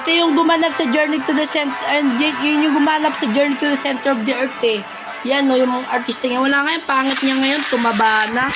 Ito yung gumanap sa Journey to the Center, and yun yung gumanap sa Journey to the Center of the Earth eh. Yan no, yung mga artista niya. Wala ngayon, pangit niya ngayon, tumaba na.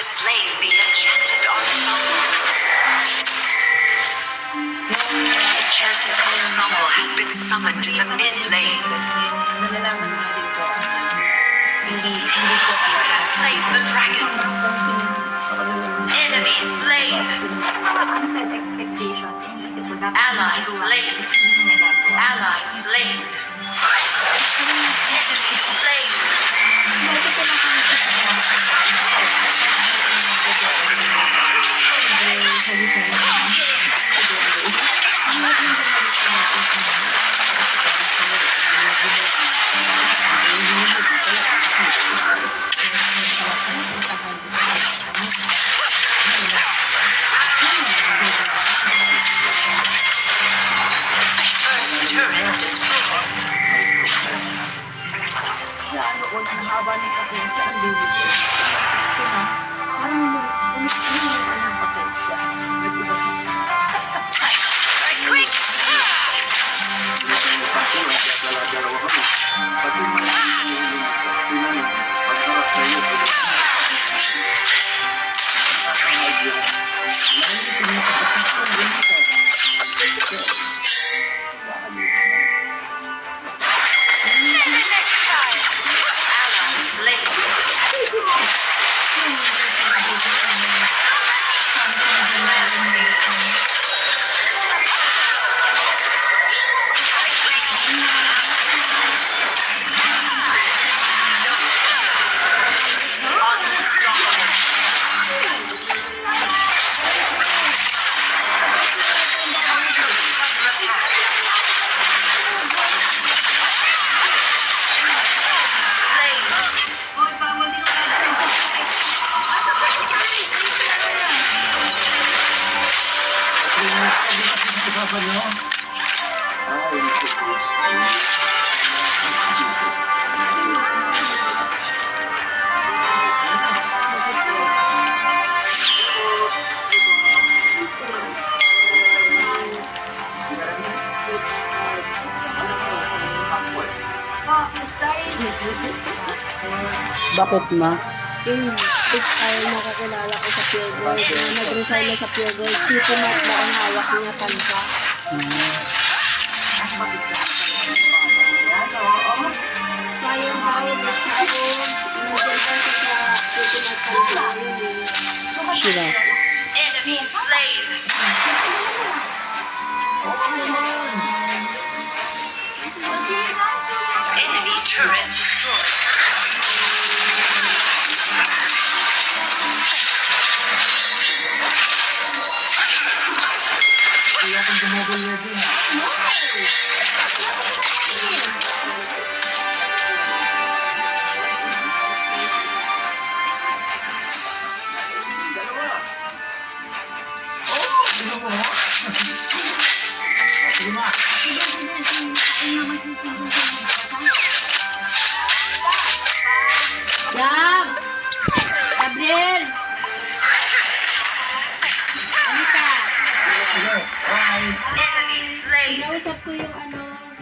Slain the enchanted ensemble. Enchanted ensemble has been summoned to the mid lane. Your team has slain the dragon. Enemy slain. Ally slain. Ally slain. Enemy slain. Turret destroyed. Quick! Bakit ma? Yung big ay nakakilala ko sa Pure Gold. Nag-resign na sa Pure Gold. City Mart na ang hawak niya kansa. Sayang daw, basta ako, nag-resign ko sa City Mart kansa. Sila. Enemy slain. Enemy turret destroyed. Yab! Gabriel! Anika! Enemy slain. Kinausap ko yung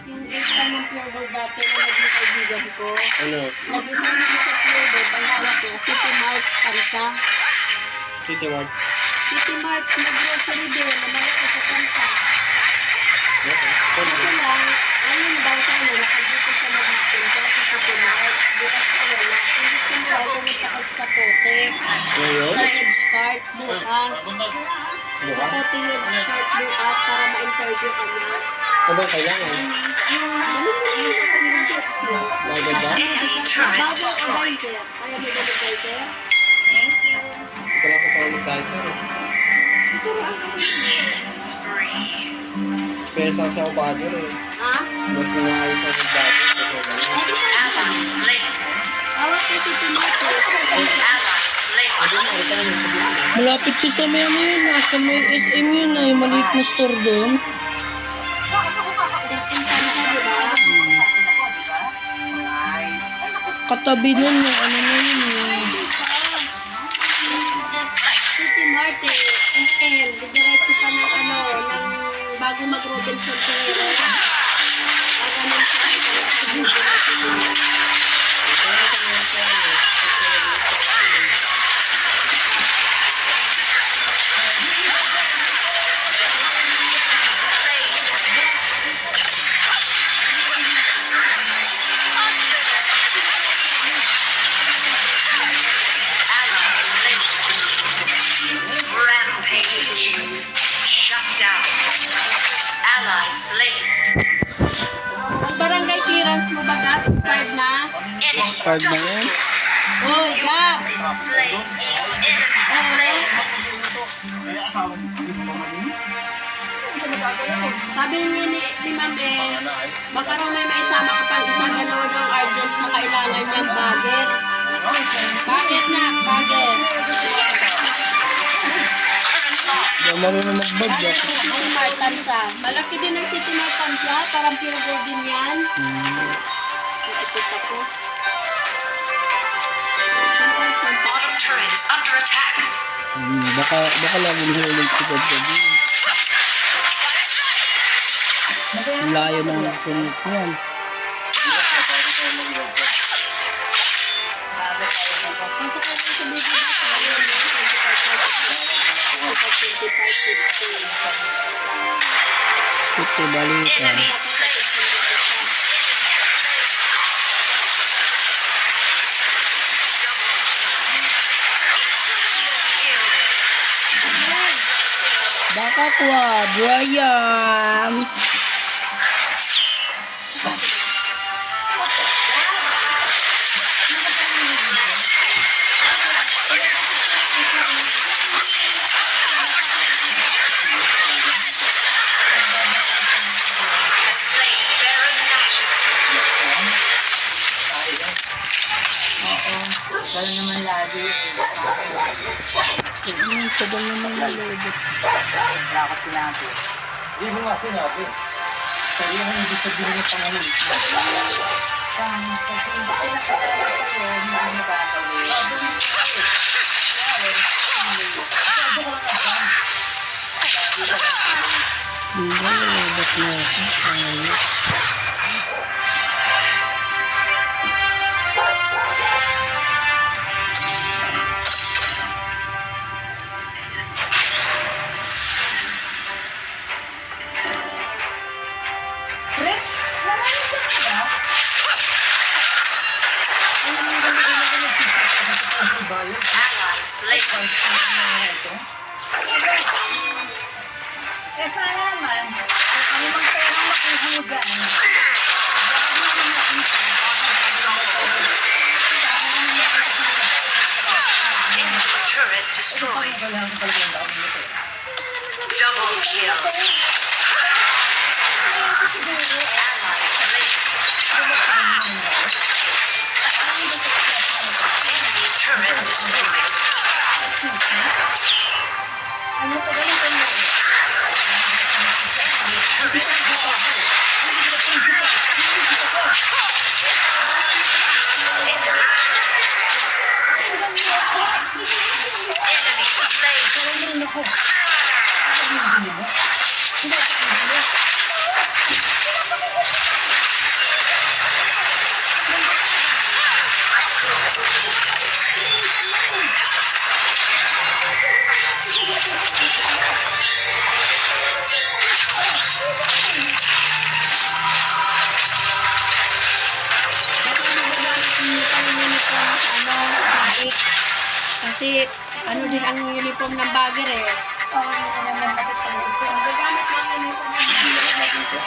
yung extra ng Pure Gold dati na naging kaibigan ko. Ano? Nag-resign na sa Pure Gold. Ang hawak niya, City Mart kansa. City Mart. City Mart na grocery din na malaki sa kansa. Kasi lang, ayun daw sa nakagito siya magpunta sa City Mart. Bukas pa wala. Kung gusto mo ay pumunta ka sa Pote. Ngayon? Sa Huge Cart bukas. Sa Pote Huge Cart bukas para ma-interview ka niya. Ano ba kailangan? Ano mo yung pag-request mo? Maganda? Bago organizer. Kaya mo organizer? Ito lang ko para mag-kaiser. Puro ang Killing spree. Pero sa ako bago eh. Ha? Mas nangyayos ako bago. Ano sa Ally slain. hawak ko si Tomato. Ally slain. Malapit siya sa may ano yun. Nasa may SM yun ay maliit na store doon. Tapos instansa, di Katabi nun yung ano na yun yung... City Marte, SM, didiretso pa ng ano, ng bago mag-Robinson Ferrero. Ganun siya, Rampage. Shut down. Ally slain. Ang barangay clearance mo ba, Gap? 5 na? Enemy Card na yun. Uy, Gap! slain. Enemy Sabi ni Ma'am baka raw may maisama ka pang isang dalawa ng urgent na kailangan niyang bagget. Bakit na? Bagget. Yung marunong mag-budget. Bakit City Mart Tansa? Malaki din ang City Mart Tansa. Parang pure gold din yan. Ikot ako. bottom turret is under attack. Baka laging huling si God sabi. Layo ng punit yan. Sasakay ko sa baby bus. Ayun, 25, 50. Puti balita. Enemy slain. Baka quad, Ryan. Slain Baron Nashor. Tagal naman nalibot. Hindi mo nga sinabi. Kaya ang ibig sabihin ng pangalan. Hindi nalibot na ako. Ally slain. Eh sana naman, ano bang perang makuha mo dyan? Enemy turret destroyed. Double kill. Ally slain. Enemy turret destroyed. Ano ka ganun ka mo? Enemy turret destroyed. Enemy slain. Kasi ano din ang uniform ng bagger eh. Gagamit ng uniform ng bagger.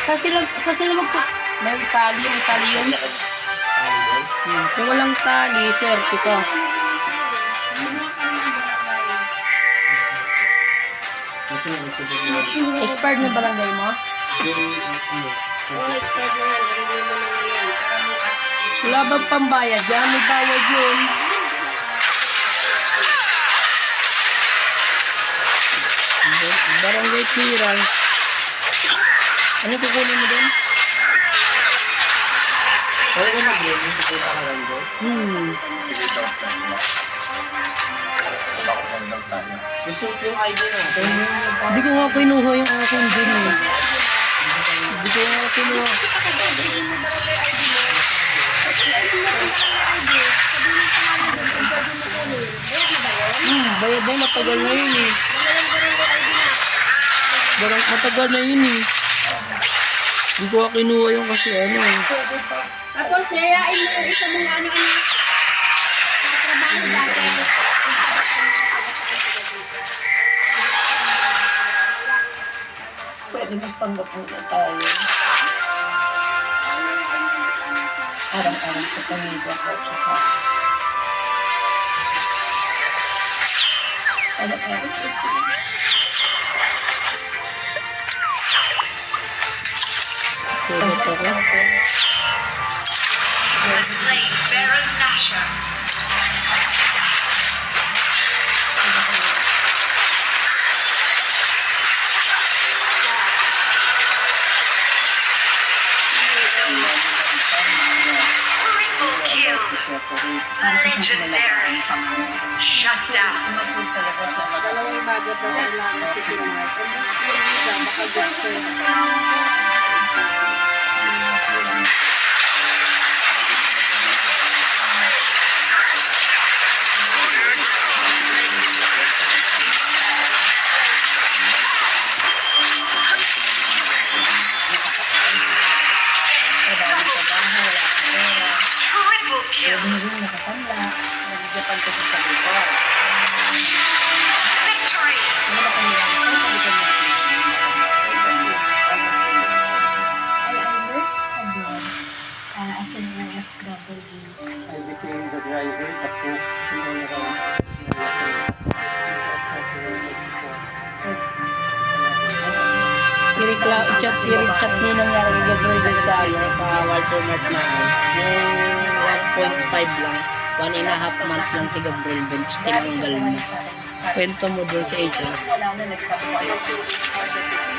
Sa sila magpo... May tali yun. Kung walang tali, swerte ka. Expired na barangay mo? Oo, expert na yan. Review mo na ngayon. Para bukas. Wala bang pambayad? Yan, may bayad yun. Barangay clearance. Ano kukunin mo din? Pwede ka mag-game, pupunta ka lang doon. Gusto ko yung ID natin. Hindi ko nga kinuha yung akin din eh. Hindi ko nga kinuha. Bayad na, matagal na yun eh. Matagal na yun eh. Hindi ko nga kinuha yung kasi ano eh. Tapos, yayain mo yung isa mong ano-ano. Trabaho dati. Pwede magpanggap muna tayo. Arang-arang sa pamilya ko. Tsaka arang-arang ito. Kurot ako. The slain Baron Nashor. Triple kill. Legendary. Shut down. Dalawang bagay daw kailangan si Timar. Kung gusto mo yun, baka gusto. Triple kill. Japan kasi sa lupa. Victory. As an OFW. I became the driver, tapo. Yung mga I-chat nyo nangyari gagawin sa sa Walter Mart na yung 1.5 lang. 1.5 month lang si Gabriel Bench tinanggal mo. Kwento mo doon sa HR. Wala na nagsasabi.